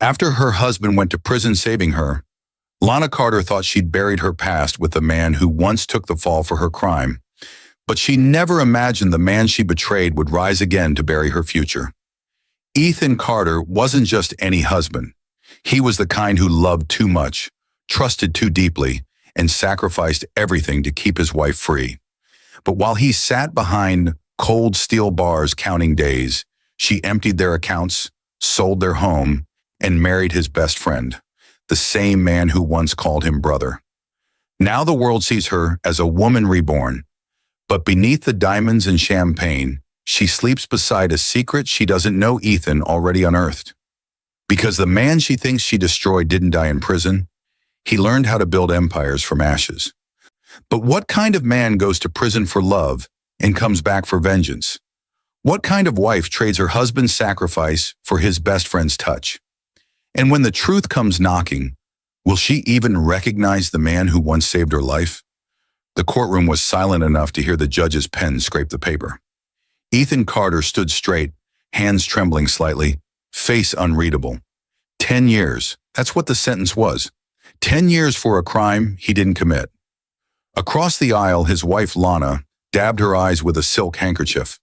After her husband went to prison saving her, Lana Carter thought she'd buried her past with the man who once took the fall for her crime, but she never imagined the man she betrayed would rise again to bury her future. Ethan Carter wasn't just any husband. He was the kind who loved too much, trusted too deeply, and sacrificed everything to keep his wife free. But while he sat behind cold steel bars counting days, she emptied their accounts, sold their home, and married his best friend, the same man who once called him brother. Now the world sees her as a woman reborn, but beneath the diamonds and champagne, she sleeps beside a secret she doesn't know Ethan already unearthed. Because the man she thinks she destroyed didn't die in prison, he learned how to build empires from ashes. But what kind of man goes to prison for love and comes back for vengeance? What kind of wife trades her husband's sacrifice for his best friend's touch? And when the truth comes knocking, will she even recognize the man who once saved her life? The courtroom was silent enough to hear the judge's pen scrape the paper. Ethan Carter stood straight, hands trembling slightly, face unreadable. 10 years, that's what the sentence was. 10 years for a crime he didn't commit. Across the aisle, his wife Lana dabbed her eyes with a silk handkerchief,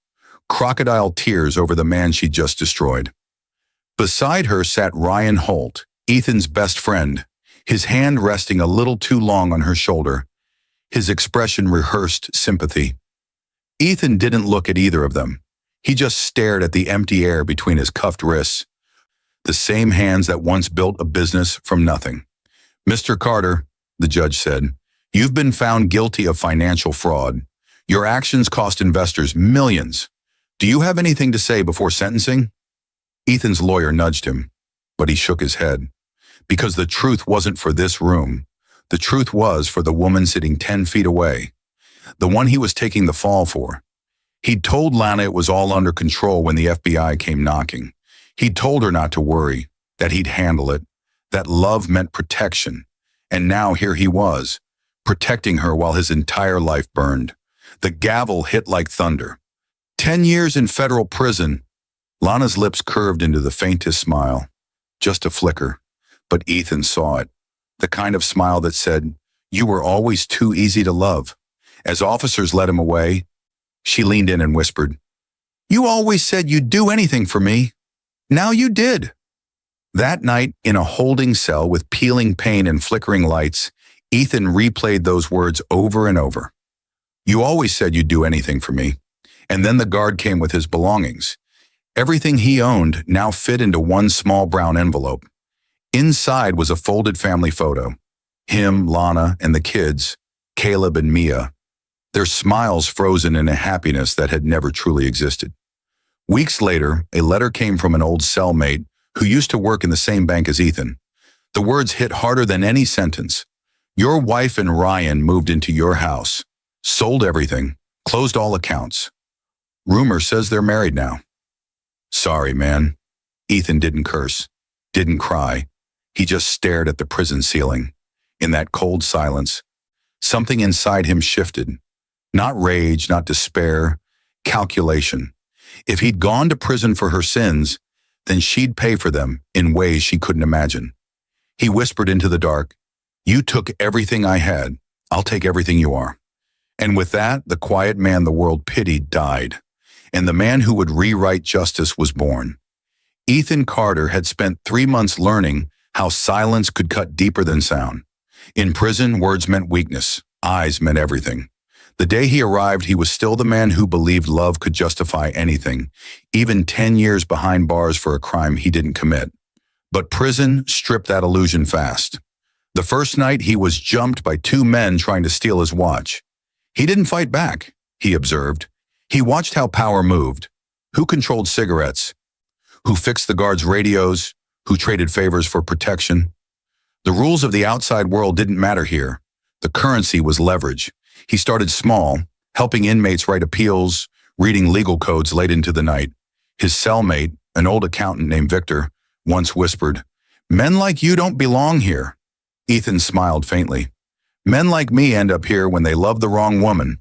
crocodile tears over the man she'd just destroyed. Beside her sat Ryan Holt, Ethan's best friend, his hand resting a little too long on her shoulder. His expression rehearsed sympathy. Ethan didn't look at either of them. He just stared at the empty air between his cuffed wrists, the same hands that once built a business from nothing. "Mr. Carter," the judge said, "you've been found guilty of financial fraud. Your actions cost investors millions. Do you have anything to say before sentencing?" Ethan's lawyer nudged him, but he shook his head. Because the truth wasn't for this room. The truth was for the woman sitting 10 feet away, the one he was taking the fall for. He'd told Lana it was all under control when the FBI came knocking. He'd told her not to worry, that he'd handle it, that love meant protection. And now here he was, protecting her while his entire life burned. The gavel hit like thunder. 10 years in federal prison. Lana's lips curved into the faintest smile. Just a flicker. But Ethan saw it. The kind of smile that said, "You were always too easy to love." As officers led him away, she leaned in and whispered, "You always said you'd do anything for me. Now you did." That night, in a holding cell with peeling paint and flickering lights, Ethan replayed those words over and over. "You always said you'd do anything for me." And then the guard came with his belongings. Everything he owned now fit into one small brown envelope. Inside was a folded family photo. Him, Lana, and the kids, Caleb and Mia, their smiles frozen in a happiness that had never truly existed. Weeks later, a letter came from an old cellmate who used to work in the same bank as Ethan. The words hit harder than any sentence. "Your wife and Ryan moved into your house, sold everything, closed all accounts. Rumor says they're married now." "Sorry, man." Ethan didn't curse, didn't cry. He just stared at the prison ceiling. In that cold silence, something inside him shifted. Not rage, not despair, calculation. If he'd gone to prison for her sins, then she'd pay for them in ways she couldn't imagine. He whispered into the dark, "You took everything I had. I'll take everything you are." And with that, the quiet man the world pitied died, and the man who would rewrite justice was born. Ethan Carter had spent 3 months learning how silence could cut deeper than sound. In prison, words meant weakness. Eyes meant everything. The day he arrived, he was still the man who believed love could justify anything, even 10 years behind bars for a crime he didn't commit. But prison stripped that illusion fast. The first night, he was jumped by 2 men trying to steal his watch. He didn't fight back, he observed. He watched how power moved. Who controlled cigarettes? Who fixed the guards' radios? Who traded favors for protection? The rules of the outside world didn't matter here. The currency was leverage. He started small, helping inmates write appeals, reading legal codes late into the night. His cellmate, an old accountant named Victor, once whispered, "Men like you don't belong here." Ethan smiled faintly. "Men like me end up here when they love the wrong woman."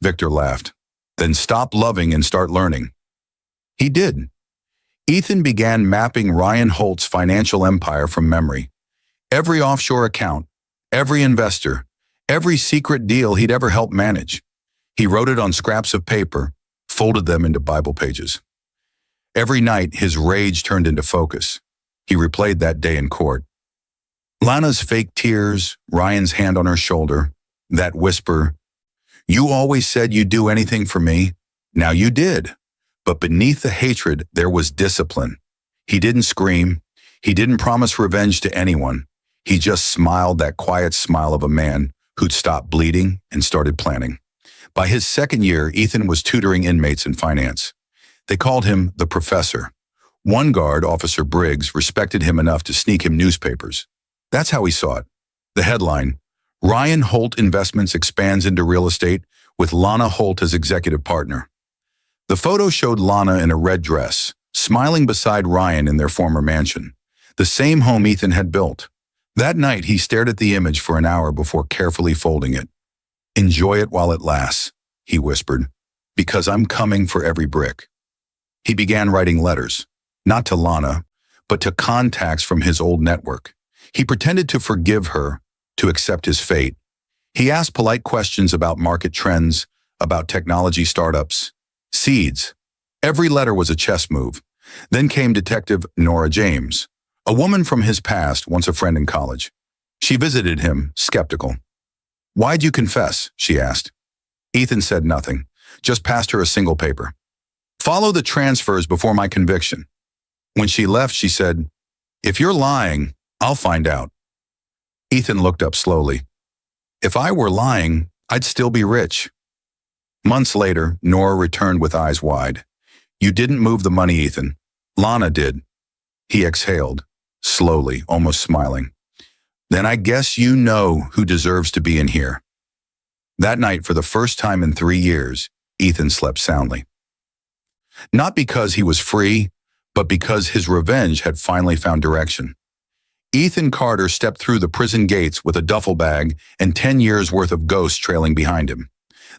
Victor laughed. "Then stop loving and start learning." He did. Ethan began mapping Ryan Holt's financial empire from memory. Every offshore account, every investor, every secret deal he'd ever helped manage. He wrote it on scraps of paper, folded them into Bible pages. Every night, his rage turned into focus. He replayed that day in court. Lana's fake tears, Ryan's hand on her shoulder, that whisper, "You always said you'd do anything for me. Now you did." But beneath the hatred, there was discipline. He didn't scream. He didn't promise revenge to anyone. He just smiled, that quiet smile of a man who'd stopped bleeding and started planning. By his second year, Ethan was tutoring inmates in finance. They called him the professor. One guard, Officer Briggs, respected him enough to sneak him newspapers. That's how he saw it. The headline, "Ryan Holt Investments Expands into Real Estate with Lana Holt as executive partner." The photo showed Lana in a red dress, smiling beside Ryan in their former mansion, the same home Ethan had built. That night, he stared at the image for an hour before carefully folding it. "Enjoy it while it lasts," he whispered, "because I'm coming for every brick." He began writing letters, not to Lana, but to contacts from his old network. He pretended to forgive her, to accept his fate. He asked polite questions about market trends, about technology startups, seeds. Every letter was a chess move. Then came Detective Nora James, a woman from his past, once a friend in college. She visited him, skeptical. "Why'd you confess?" she asked. Ethan said nothing, just passed her a single paper. "Follow the transfers before my conviction." When she left, she said, "If you're lying, I'll find out." Ethan looked up slowly. "If I were lying, I'd still be rich." Months later, Nora returned with eyes wide. "You didn't move the money, Ethan. Lana did." He exhaled, slowly, almost smiling. "Then I guess you know who deserves to be in here." That night, for the first time in 3 years, Ethan slept soundly. Not because he was free, but because his revenge had finally found direction. Ethan Carter stepped through the prison gates with a duffel bag and 10 years' worth of ghosts trailing behind him.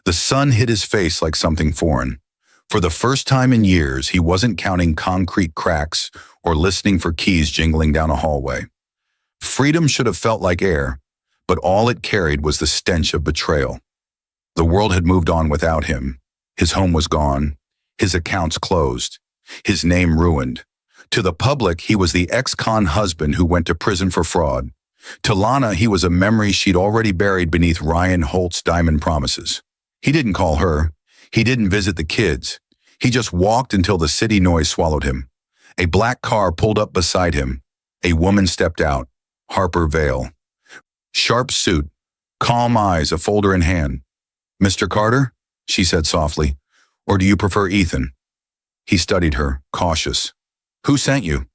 The sun hit his face like something foreign. For the first time in years, he wasn't counting concrete cracks or listening for keys jingling down a hallway. Freedom should have felt like air, but all it carried was the stench of betrayal. The world had moved on without him. His home was gone, his accounts closed, his name ruined. To the public, he was the ex-con husband who went to prison for fraud. To Lana, he was a memory she'd already buried beneath Ryan Holt's diamond promises. He didn't call her. He didn't visit the kids. He just walked until the city noise swallowed him. A black car pulled up beside him. A woman stepped out, Harper Vale. Sharp suit, calm eyes, a folder in hand. "Mr. Carter?" she said softly. "Or do you prefer Ethan?" He studied her, cautious. "Who sent you?"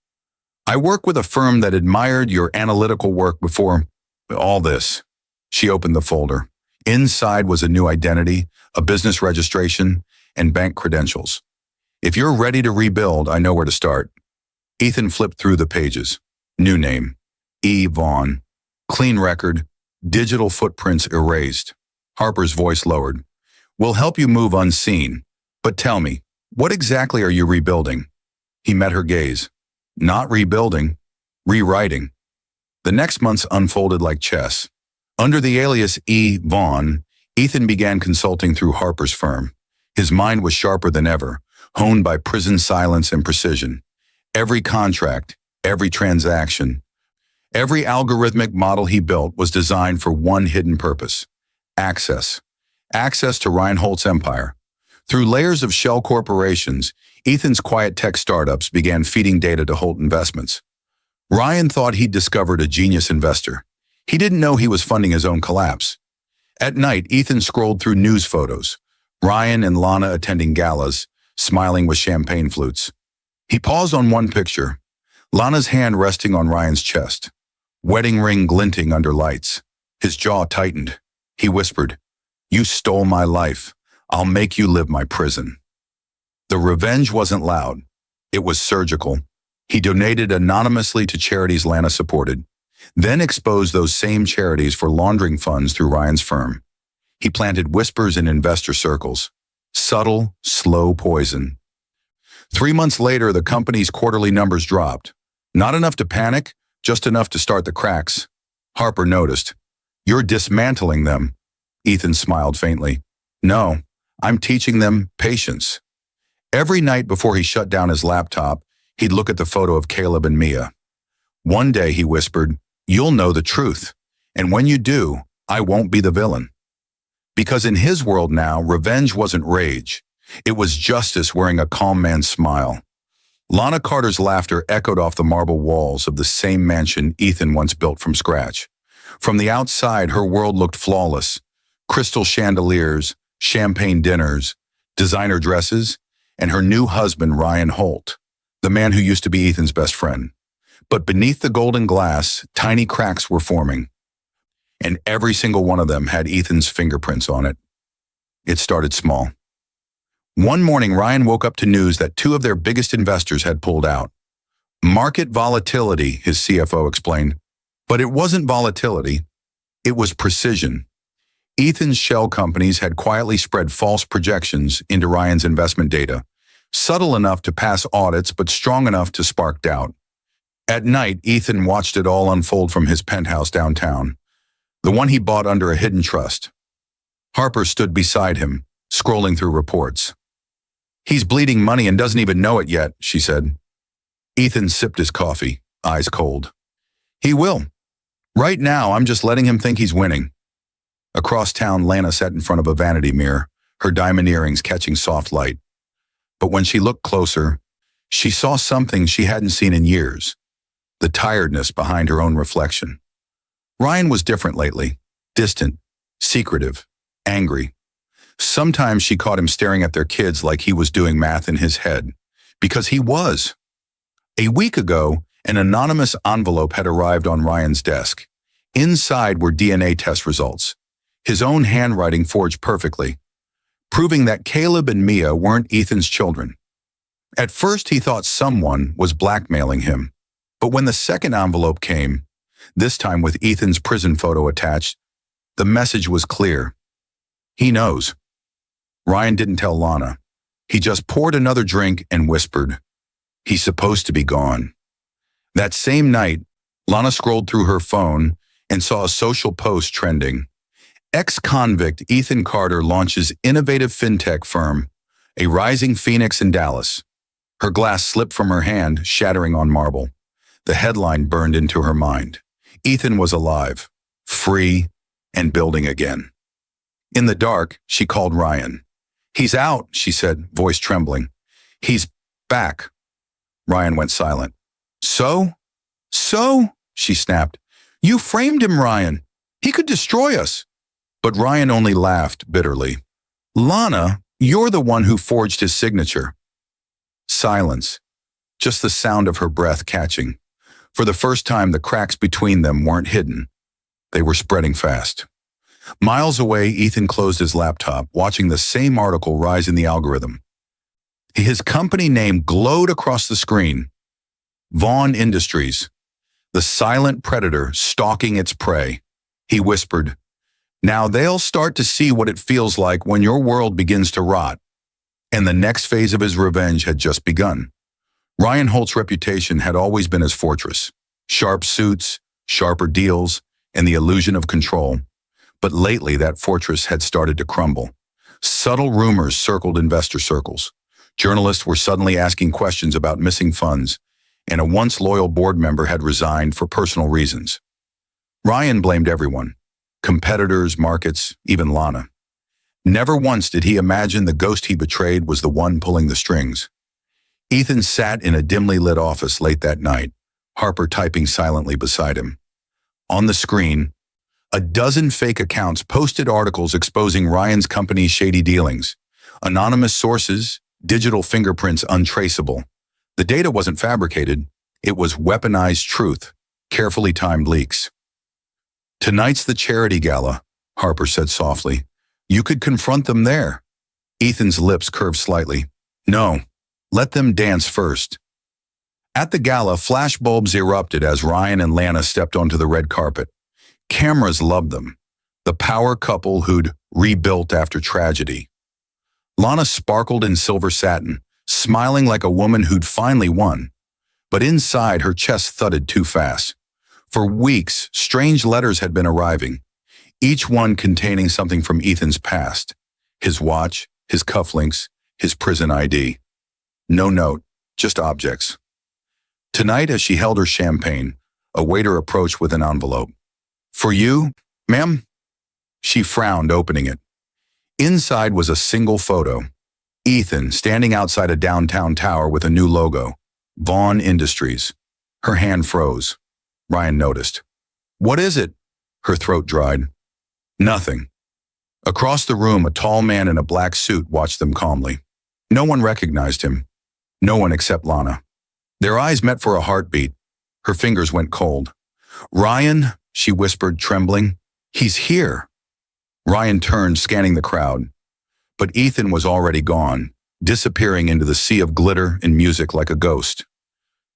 "I work with a firm that admired your analytical work before all this." She opened the folder. Inside was a new identity, a business registration, and bank credentials. "If you're ready to rebuild, I know where to start." Ethan flipped through the pages. New name, E. Vaughn. Clean record, digital footprints erased. Harper's voice lowered. "We'll help you move unseen. But tell me, what exactly are you rebuilding?" He met her gaze. "Not rebuilding, rewriting." The next months unfolded like chess. Under the alias E. Vaughn, Ethan began consulting through Harper's firm. His mind was sharper than ever, honed by prison silence and precision. Every contract, every transaction, every algorithmic model he built was designed for one hidden purpose: access. Access to Ryan Holt's empire. Through layers of shell corporations, Ethan's quiet tech startups began feeding data to Holt Investments. Ryan thought he'd discovered a genius investor. He didn't know he was funding his own collapse. At night, Ethan scrolled through news photos, Ryan and Lana attending galas, smiling with champagne flutes. He paused on one picture, Lana's hand resting on Ryan's chest, wedding ring glinting under lights. His jaw tightened. He whispered, "You stole my life. I'll make you live my prison." The revenge wasn't loud. It was surgical. He donated anonymously to charities Lana supported, then exposed those same charities for laundering funds through Ryan's firm. He planted whispers in investor circles. Subtle, slow poison. 3 months later, the company's quarterly numbers dropped. Not enough to panic, just enough to start the cracks. Harper noticed. "You're dismantling them." Ethan smiled faintly. "No, I'm teaching them patience." Every night before he shut down his laptop, he'd look at the photo of Caleb and Mia. "One day," he whispered, "you'll know the truth. And when you do, I won't be the villain." Because in his world now, revenge wasn't rage. It was justice wearing a calm man's smile. Lana Carter's laughter echoed off the marble walls of the same mansion Ethan once built from scratch. From the outside, her world looked flawless. Crystal chandeliers, champagne dinners, designer dresses, and her new husband, Ryan Holt, the man who used to be Ethan's best friend. But beneath the golden glass, tiny cracks were forming. And every single one of them had Ethan's fingerprints on it. It started small. One morning, Ryan woke up to news that two of their biggest investors had pulled out. Market volatility, his CFO explained. But it wasn't volatility. It was precision. Ethan's shell companies had quietly spread false projections into Ryan's investment data, subtle enough to pass audits but strong enough to spark doubt. At night, Ethan watched it all unfold from his penthouse downtown, the one he bought under a hidden trust. Harper stood beside him, scrolling through reports. "He's bleeding money and doesn't even know it yet," she said. Ethan sipped his coffee, eyes cold. "He will. Right now, I'm just letting him think he's winning." Across town, Lana sat in front of a vanity mirror, her diamond earrings catching soft light. But when she looked closer, she saw something she hadn't seen in years, the tiredness behind her own reflection. Ryan was different lately, distant, secretive, angry. Sometimes she caught him staring at their kids like he was doing math in his head, because he was. A week ago, an anonymous envelope had arrived on Ryan's desk. Inside were DNA test results, his own handwriting forged perfectly, proving that Caleb and Mia weren't Ethan's children. At first, he thought someone was blackmailing him, but when the second envelope came, this time with Ethan's prison photo attached, the message was clear. He knows. Ryan didn't tell Lana. He just poured another drink and whispered, "He's supposed to be gone." That same night, Lana scrolled through her phone and saw a social post trending. Ex-convict Ethan Carter launches innovative fintech firm, a rising phoenix in Dallas. Her glass slipped from her hand, shattering on marble. The headline burned into her mind. Ethan was alive, free, and building again. In the dark, she called Ryan. "He's out," she said, voice trembling. "He's back." Ryan went silent. So, she snapped. "You framed him, Ryan. He could destroy us." But Ryan only laughed bitterly. "Lana, you're the one who forged his signature." Silence, just the sound of her breath catching. For the first time, the cracks between them weren't hidden. They were spreading fast. Miles away, Ethan closed his laptop, watching the same article rise in the algorithm. His company name glowed across the screen. Vaughn Industries, the silent predator stalking its prey. He whispered, "Now they'll start to see what it feels like when your world begins to rot." And the next phase of his revenge had just begun. Ryan Holt's reputation had always been his fortress. Sharp suits, sharper deals, and the illusion of control. But lately, that fortress had started to crumble. Subtle rumors circled investor circles. Journalists were suddenly asking questions about missing funds, and a once loyal board member had resigned for personal reasons. Ryan blamed everyone, competitors, markets, even Lana. Never once did he imagine the ghost he betrayed was the one pulling the strings. Ethan sat in a dimly lit office late that night, Harper typing silently beside him. On the screen, a dozen fake accounts posted articles exposing Ryan's company's shady dealings. Anonymous sources, digital fingerprints untraceable. The data wasn't fabricated. It was weaponized truth, carefully timed leaks. "Tonight's the charity gala," Harper said softly. "You could confront them there." Ethan's lips curved slightly. "No, let them dance first." At the gala, flashbulbs erupted as Ryan and Lana stepped onto the red carpet. Cameras loved them, the power couple who'd rebuilt after tragedy. Lana sparkled in silver satin, smiling like a woman who'd finally won. But inside, her chest thudded too fast. For weeks, strange letters had been arriving, each one containing something from Ethan's past. His watch, his cufflinks, his prison ID. No note, just objects. Tonight, as she held her champagne, a waiter approached with an envelope. "For you, ma'am?" She frowned, opening it. Inside was a single photo. Ethan standing outside a downtown tower with a new logo, Vaughn Industries. Her hand froze. Ryan noticed. "What is it?" Her throat dried. "Nothing." Across the room, a tall man in a black suit watched them calmly. No one recognized him. No one except Lana. Their eyes met for a heartbeat. Her fingers went cold. "Ryan," she whispered, trembling. "He's here." Ryan turned, scanning the crowd. But Ethan was already gone, disappearing into the sea of glitter and music like a ghost.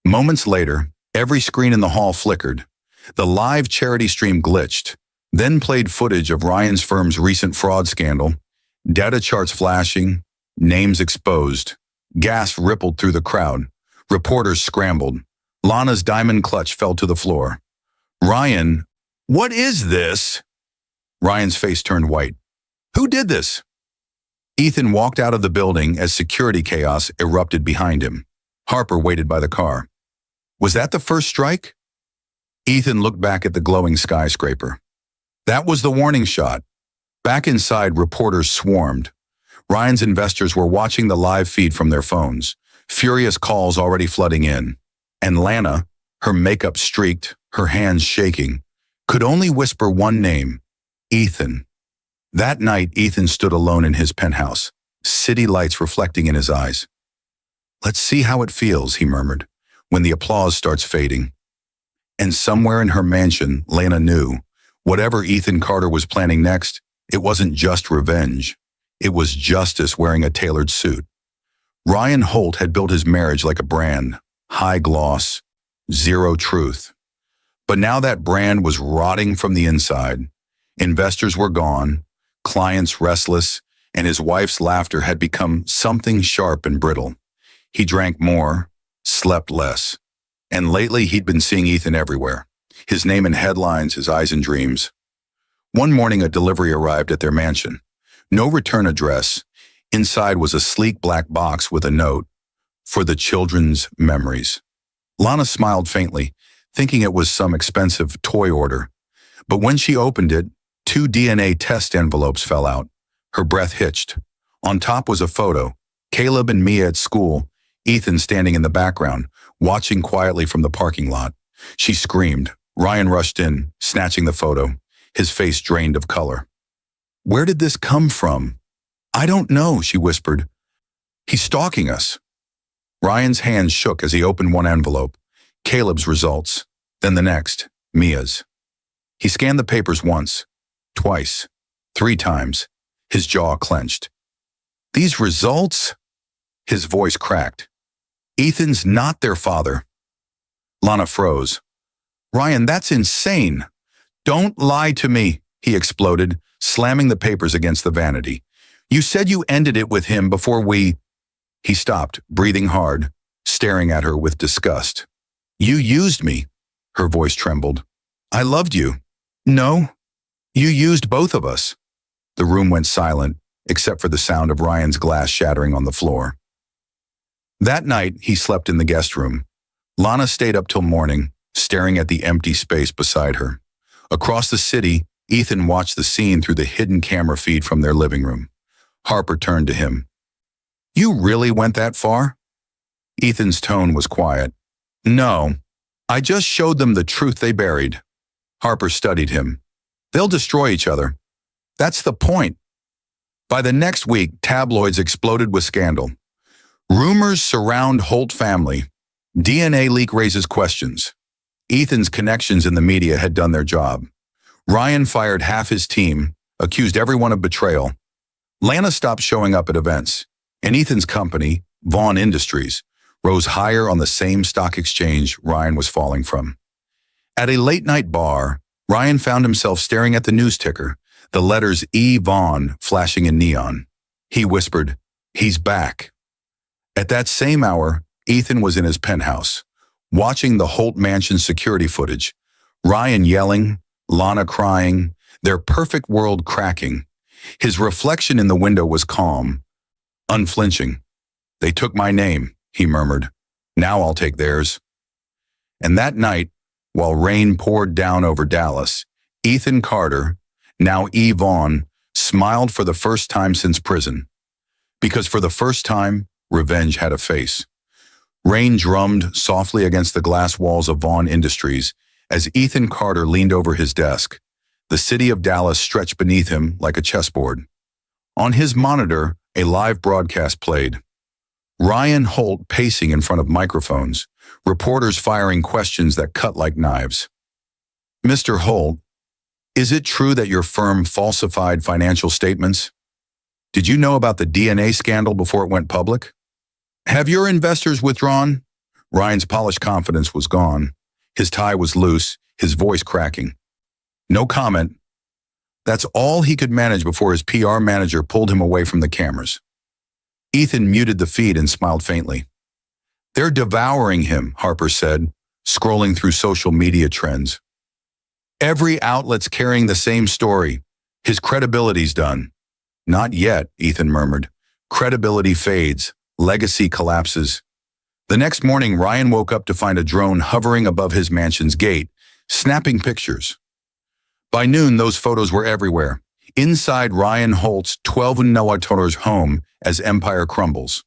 Moments later, every screen in the hall flickered. The live charity stream glitched, then played footage of Ryan's firm's recent fraud scandal, data charts flashing, names exposed. Gasps rippled through the crowd. Reporters scrambled. Lana's diamond clutch fell to the floor. "Ryan, what is this?" Ryan's face turned white. "Who did this?" Ethan walked out of the building as security chaos erupted behind him. Harper waited by the car. "Was that the first strike?" Ethan looked back at the glowing skyscraper. That was the warning shot. Back inside, reporters swarmed. Ryan's investors were watching the live feed from their phones, furious calls already flooding in. And Lana, her makeup streaked, her hands shaking, could only whisper one name, Ethan. That night, Ethan stood alone in his penthouse, city lights reflecting in his eyes. "Let's see how it feels," he murmured, "when the applause starts fading." And somewhere in her mansion, Lana knew, whatever Ethan Carter was planning next, it wasn't just revenge. It was justice wearing a tailored suit. Ryan Holt had built his marriage like a brand, high gloss, zero truth. But now that brand was rotting from the inside. Investors were gone, clients restless, and his wife's laughter had become something sharp and brittle. He drank more, slept less. And lately he'd been seeing Ethan everywhere. His name in headlines, his eyes in dreams. One morning a delivery arrived at their mansion. No return address. Inside was a sleek black box with a note, "For the children's memories." Lana smiled faintly, thinking it was some expensive toy order. But when she opened it, 2 DNA test envelopes fell out. Her breath hitched. On top was a photo, Caleb and Mia at school, Ethan standing in the background, watching quietly from the parking lot. She screamed. Ryan rushed in, snatching the photo, his face drained of color. "Where did this come from?" "I don't know," she whispered. "He's stalking us." Ryan's hands shook as he opened one envelope, Caleb's results, then the next, Mia's. He scanned the papers once, twice, 3 times, his jaw clenched. "These results?" His voice cracked. "Ethan's not their father." Lana froze. "Ryan, that's insane." "Don't lie to me," he exploded, slamming the papers against the vanity. "You said you ended it with him before we—" He stopped, breathing hard, staring at her with disgust. "You used me." Her voice trembled. "I loved you." "No, you used both of us." The room went silent, except for the sound of Ryan's glass shattering on the floor. That night, he slept in the guest room. Lana stayed up till morning, staring at the empty space beside her. Across the city, Ethan watched the scene through the hidden camera feed from their living room. Harper turned to him. "You really went that far?" Ethan's tone was quiet. "No, I just showed them the truth they buried." Harper studied him. "They'll destroy each other. That's the point." By the next week, tabloids exploded with scandal. Rumors surround Holt family. DNA leak raises questions. Ethan's connections in the media had done their job. Ryan fired half his team, accused everyone of betrayal. Lana stopped showing up at events, and Ethan's company, Vaughn Industries, rose higher on the same stock exchange Ryan was falling from. At a late-night bar, Ryan found himself staring at the news ticker, the letters E. Vaughn flashing in neon. He whispered, "He's back." At that same hour, Ethan was in his penthouse, watching the Holt Mansion security footage, Ryan yelling, Lana crying, their perfect world cracking. His reflection in the window was calm, unflinching. "They took my name," he murmured. "Now I'll take theirs." And that night, while rain poured down over Dallas, Ethan Carter, now E. Vaughn, smiled for the first time since prison. Because for the first time, revenge had a face. Rain drummed softly against the glass walls of Vaughn Industries as Ethan Carter leaned over his desk. The city of Dallas stretched beneath him like a chessboard. On his monitor, a live broadcast played. Ryan Holt pacing in front of microphones, reporters firing questions that cut like knives. "Mr. Holt, is it true that your firm falsified financial statements? Did you know about the DNA scandal before it went public? Have your investors withdrawn?" Ryan's polished confidence was gone. His tie was loose, his voice cracking. No comment. That's all he could manage before his PR manager pulled him away from the cameras. Ethan muted the feed and smiled faintly. "They're devouring him," Harper said, scrolling through social media trends. "Every outlet's carrying the same story. His credibility's done." "Not yet," Ethan murmured. "Credibility fades. Legacy collapses." The next morning, Ryan woke up to find a drone hovering above his mansion's gate, snapping pictures. By noon, those photos were everywhere, inside Ryan Holt's 12 home as empire crumbles.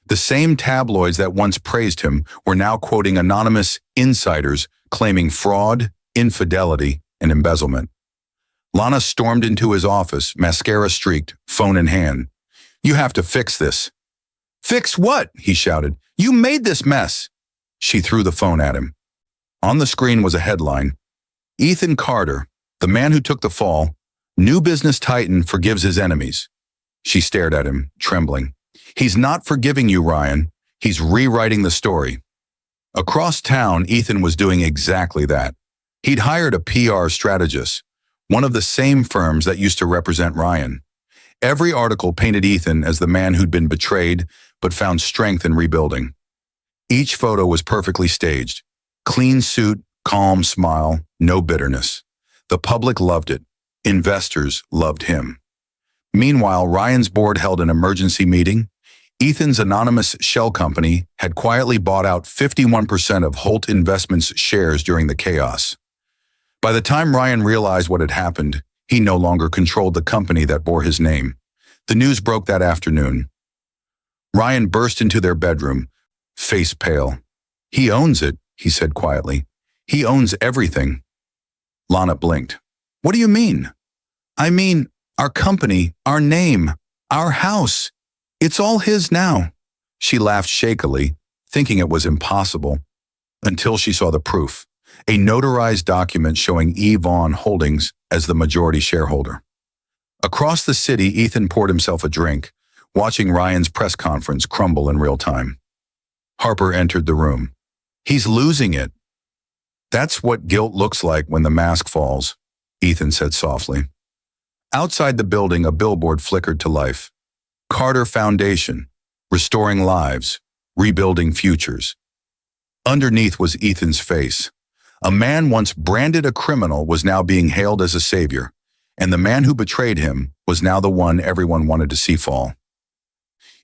The same tabloids that once praised him were now quoting anonymous insiders claiming fraud, infidelity, and embezzlement. Lana stormed into his office, mascara streaked, phone in hand. "You have to fix this." "Fix what?" he shouted. "You made this mess." She threw the phone at him. On the screen was a headline, "Ethan Carter, the man who took the fall, new business titan forgives his enemies." She stared at him, trembling. "He's not forgiving you, Ryan. He's rewriting the story." Across town, Ethan was doing exactly that. He'd hired a PR strategist, one of the same firms that used to represent Ryan. Every article painted Ethan as the man who'd been betrayed but found strength in rebuilding. Each photo was perfectly staged. Clean suit, calm smile, no bitterness. The public loved it. Investors loved him. Meanwhile, Ryan's board held an emergency meeting. Ethan's anonymous shell company had quietly bought out 51% of Holt Investments' shares during the chaos. By the time Ryan realized what had happened, he no longer controlled the company that bore his name. The news broke that afternoon. Ryan burst into their bedroom, face pale. "He owns it," he said quietly. "He owns everything." Lana blinked. "What do you mean?" "I mean, our company, our name, our house. It's all his now." She laughed shakily, thinking it was impossible, until she saw the proof, a notarized document showing E. Vaughn Holdings as the majority shareholder. Across the city, Ethan poured himself a drink, watching Ryan's press conference crumble in real time. Harper entered the room. "He's losing it." "That's what guilt looks like when the mask falls," Ethan said softly. Outside the building, a billboard flickered to life. Carter Foundation, restoring lives, rebuilding futures. Underneath was Ethan's face. A man once branded a criminal was now being hailed as a savior, and the man who betrayed him was now the one everyone wanted to see fall.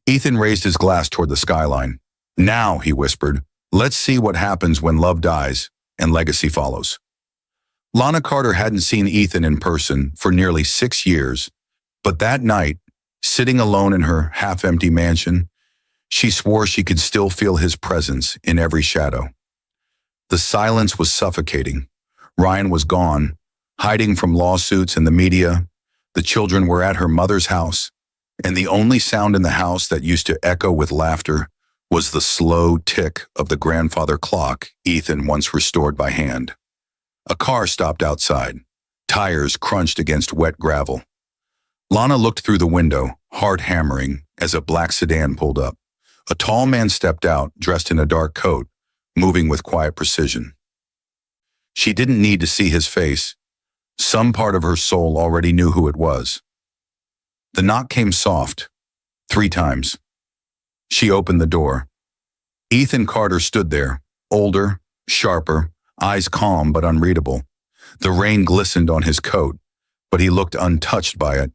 Ethan raised his glass toward the skyline. "Now," he whispered, "let's see what happens when love dies and legacy follows." Lana Carter hadn't seen Ethan in person for nearly 6 years, but that night, sitting alone in her half-empty mansion, she swore she could still feel his presence in every shadow. The silence was suffocating. Ryan was gone, hiding from lawsuits and the media. The children were at her mother's house, and the only sound in the house that used to echo with laughter was the slow tick of the grandfather clock Ethan once restored by hand. A car stopped outside. Tires crunched against wet gravel. Lana looked through the window, heart hammering, as a black sedan pulled up. A tall man stepped out, dressed in a dark coat, moving with quiet precision. She didn't need to see his face. Some part of her soul already knew who it was. The knock came soft, 3 times. She opened the door. Ethan Carter stood there, older, sharper, eyes calm but unreadable. The rain glistened on his coat, but he looked untouched by it,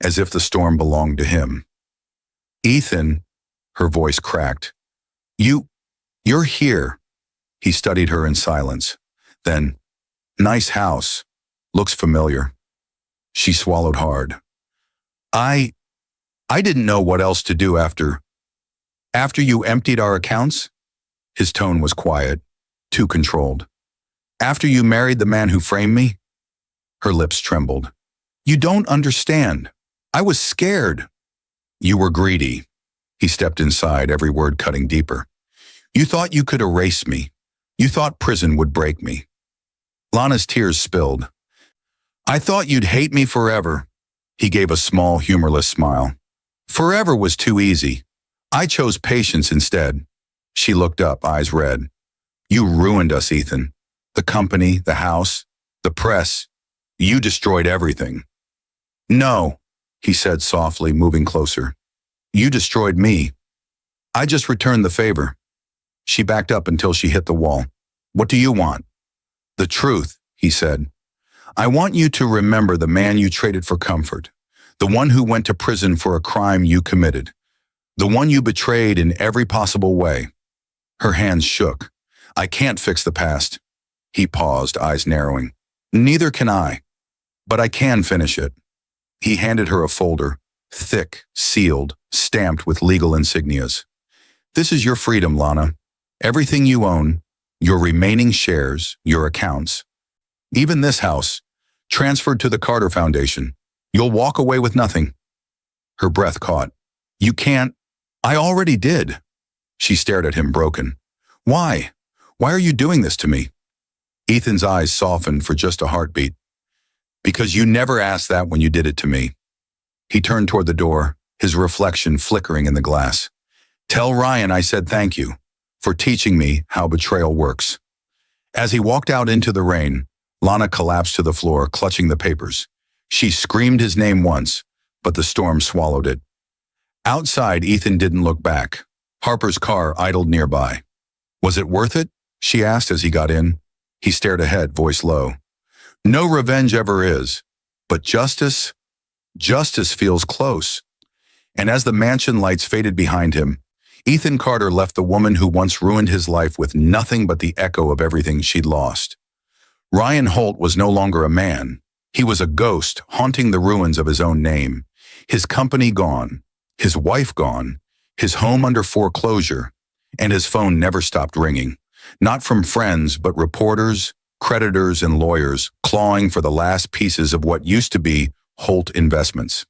as if the storm belonged to him. "Ethan," her voice cracked. You're here." He studied her in silence. Then, "Nice house. Looks familiar." She swallowed hard. I didn't know what else to do after you emptied our accounts?" His tone was quiet, too controlled. "After you married the man who framed me?" Her lips trembled. "You don't understand. I was scared." "You were greedy." He stepped inside, every word cutting deeper. "You thought you could erase me. You thought prison would break me." Lana's tears spilled. "I thought you'd hate me forever." He gave a small, humorless smile. "Forever was too easy. I chose patience instead." She looked up, eyes red. "You ruined us, Ethan. The company, the house, the press. You destroyed everything." "No," he said softly, moving closer. "You destroyed me. I just returned the favor." She backed up until she hit the wall. "What do you want?" "The truth," he said. "I want you to remember the man you traded for comfort, the one who went to prison for a crime you committed, the one you betrayed in every possible way." Her hands shook. "I can't fix the past." He paused, eyes narrowing. "Neither can I, but I can finish it." He handed her a folder, thick, sealed, stamped with legal insignias. "This is your freedom, Lana. Everything you own, your remaining shares, your accounts. Even this house, transferred to the Carter Foundation. You'll walk away with nothing." Her breath caught. "You can't." "I already did." She stared at him, broken. "Why? Why are you doing this to me?" Ethan's eyes softened for just a heartbeat. "Because you never asked that when you did it to me." He turned toward the door, his reflection flickering in the glass. "Tell Ryan I said thank you for teaching me how betrayal works." As he walked out into the rain, Lana collapsed to the floor, clutching the papers. She screamed his name once, but the storm swallowed it. Outside, Ethan didn't look back. Harper's car idled nearby. "Was it worth it?" she asked as he got in. He stared ahead, voice low. "No revenge ever is, but justice feels close." And as the mansion lights faded behind him, Ethan Carter left the woman who once ruined his life with nothing but the echo of everything she'd lost. Ryan Holt was no longer a man. He was a ghost haunting the ruins of his own name. His company gone, his wife gone, his home under foreclosure, and his phone never stopped ringing. Not from friends, but reporters, creditors, and lawyers clawing for the last pieces of what used to be Holt Investments.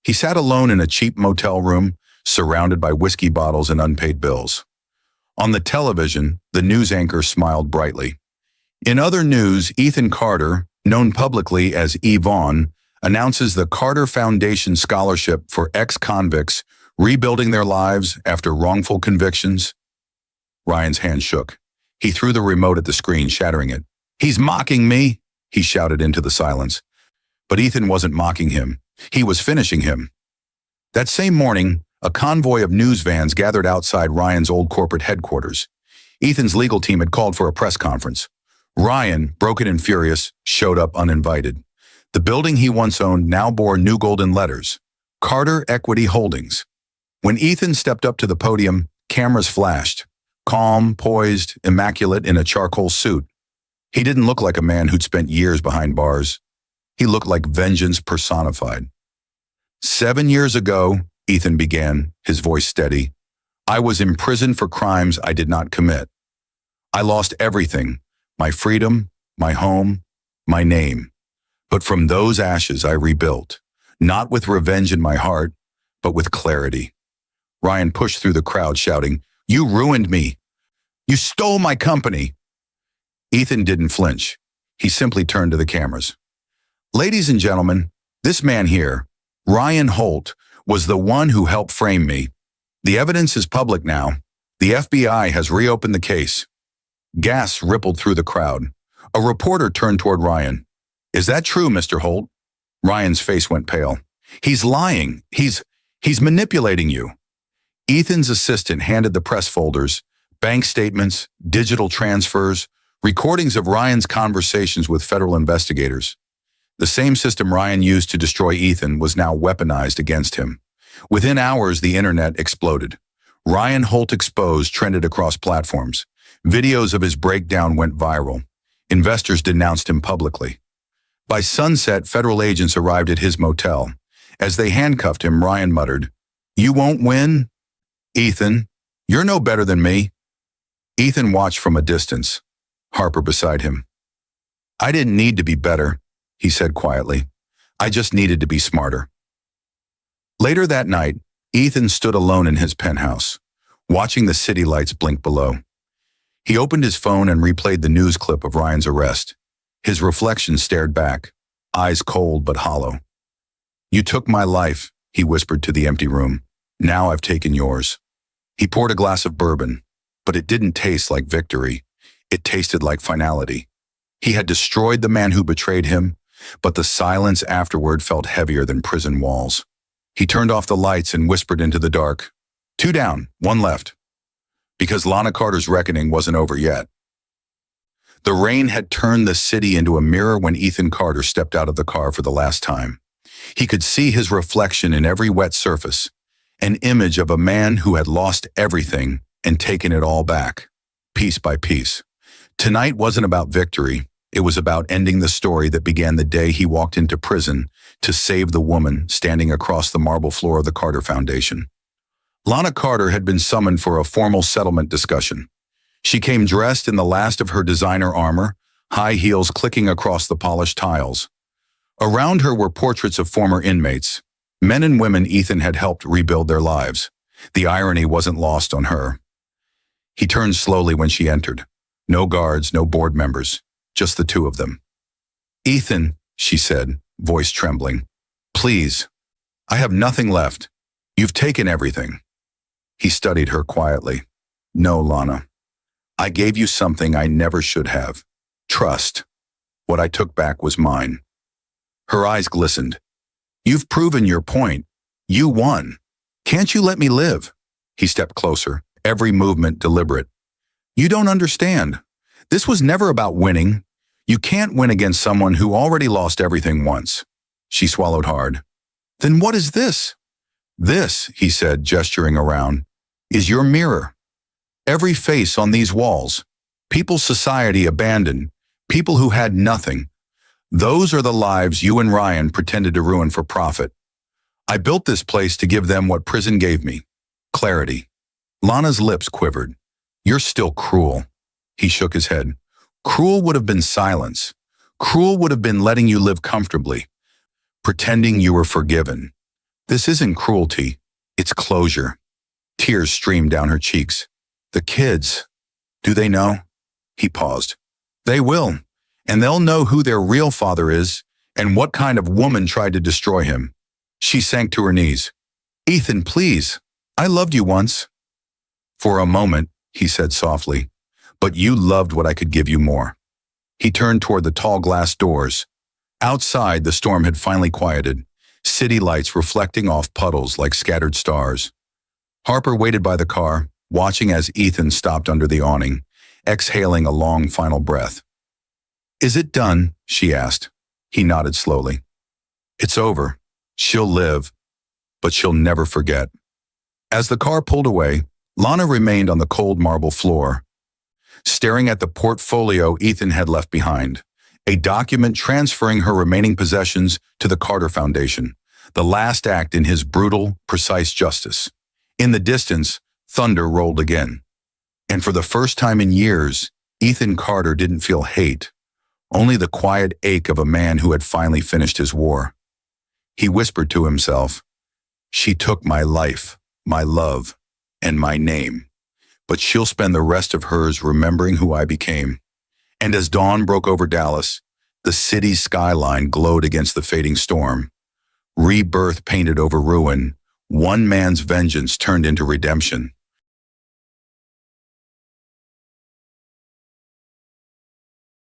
He sat alone in a cheap motel room, surrounded by whiskey bottles and unpaid bills. On the television, the news anchor smiled brightly. In other news, Ethan Carter, known publicly as E. Vaughn, announces the Carter Foundation Scholarship for ex-convicts rebuilding their lives after wrongful convictions. Ryan's hand shook. He threw the remote at the screen, shattering it. "He's mocking me," he shouted into the silence. But Ethan wasn't mocking him. He was finishing him. That same morning, a convoy of news vans gathered outside Ryan's old corporate headquarters. Ethan's legal team had called for a press conference. Ryan, broken and furious, showed up uninvited. The building he once owned now bore new golden letters: Carter Equity Holdings. When Ethan stepped up to the podium, cameras flashed. Calm, poised, immaculate in a charcoal suit. He didn't look like a man who'd spent years behind bars. He looked like vengeance personified. 7 years ago, Ethan began, his voice steady, I was imprisoned for crimes I did not commit. I lost everything, my freedom, my home, my name. But from those ashes I rebuilt, not with revenge in my heart, but with clarity. Ryan pushed through the crowd shouting, You ruined me. You stole my company. Ethan didn't flinch. He simply turned to the cameras. Ladies and gentlemen, this man here, Ryan Holt, was the one who helped frame me. The evidence is public now. The FBI has reopened the case. Gasps rippled through the crowd. A reporter turned toward Ryan. Is that true, Mr. Holt? Ryan's face went pale. He's lying. He's manipulating you. Ethan's assistant handed the press folders, bank statements, digital transfers, recordings of Ryan's conversations with federal investigators. The same system Ryan used to destroy Ethan was now weaponized against him. Within hours, the internet exploded. Ryan Holt Exposed trended across platforms. Videos of his breakdown went viral. Investors denounced him publicly. By sunset, federal agents arrived at his motel. As they handcuffed him, Ryan muttered, "You won't win? Ethan, you're no better than me." Ethan watched from a distance, Harper beside him. "I didn't need to be better," he said quietly. "I just needed to be smarter." Later that night, Ethan stood alone in his penthouse, watching the city lights blink below. He opened his phone and replayed the news clip of Ryan's arrest. His reflection stared back, eyes cold but hollow. "You took my life," he whispered to the empty room. "Now I've taken yours." He poured a glass of bourbon, but it didn't taste like victory. It tasted like finality. He had destroyed the man who betrayed him, but the silence afterward felt heavier than prison walls. He turned off the lights and whispered into the dark, "Two down, one left." Because Lana Carter's reckoning wasn't over yet. The rain had turned the city into a mirror when Ethan Carter stepped out of the car for the last time. He could see his reflection in every wet surface, an image of a man who had lost everything and taken it all back, piece by piece. Tonight wasn't about victory. It was about ending the story that began the day he walked into prison to save the woman standing across the marble floor of the Carter Foundation. Lana Carter had been summoned for a formal settlement discussion. She came dressed in the last of her designer armor, high heels clicking across the polished tiles. Around her were portraits of former inmates, men and women Ethan had helped rebuild their lives. The irony wasn't lost on her. He turned slowly when she entered. No guards, no board members, just the two of them. "Ethan," she said, voice trembling, "please, I have nothing left. You've taken everything." He studied her quietly. "No, Lana. I gave you something I never should have. Trust. What I took back was mine." Her eyes glistened. "You've proven your point. You won. Can't you let me live?" He stepped closer, every movement deliberate. "You don't understand. This was never about winning. You can't win against someone who already lost everything once." She swallowed hard. "Then what is this?" "This," he said, gesturing around, "is your mirror. Every face on these walls, people society abandoned, people who had nothing. Those are the lives you and Ryan pretended to ruin for profit. I built this place to give them what prison gave me, clarity." Lana's lips quivered. "You're still cruel." He shook his head. "Cruel would have been silence. Cruel would have been letting you live comfortably, pretending you were forgiven. This isn't cruelty, it's closure." Tears streamed down her cheeks. "The kids, do they know?" He paused. "They will, and they'll know who their real father is and what kind of woman tried to destroy him." She sank to her knees. "Ethan, please, I loved you once." "For a moment," he said softly, "but you loved what I could give you more." He turned toward the tall glass doors. Outside, the storm had finally quieted, city lights reflecting off puddles like scattered stars. Harper waited by the car, watching as Ethan stopped under the awning, exhaling a long final breath. "Is it done?" she asked. He nodded slowly. "It's over. She'll live, but she'll never forget." As the car pulled away, Lana remained on the cold marble floor, staring at the portfolio Ethan had left behind, a document transferring her remaining possessions to the Carter Foundation, the last act in his brutal, precise justice. In the distance, thunder rolled again. And for the first time in years, Ethan Carter didn't feel hate, only the quiet ache of a man who had finally finished his war. He whispered to himself, "She took my life, my love, and my name, but she'll spend the rest of hers remembering who I became." And as dawn broke over Dallas, the city's skyline glowed against the fading storm. Rebirth painted over ruin, one man's vengeance turned into redemption.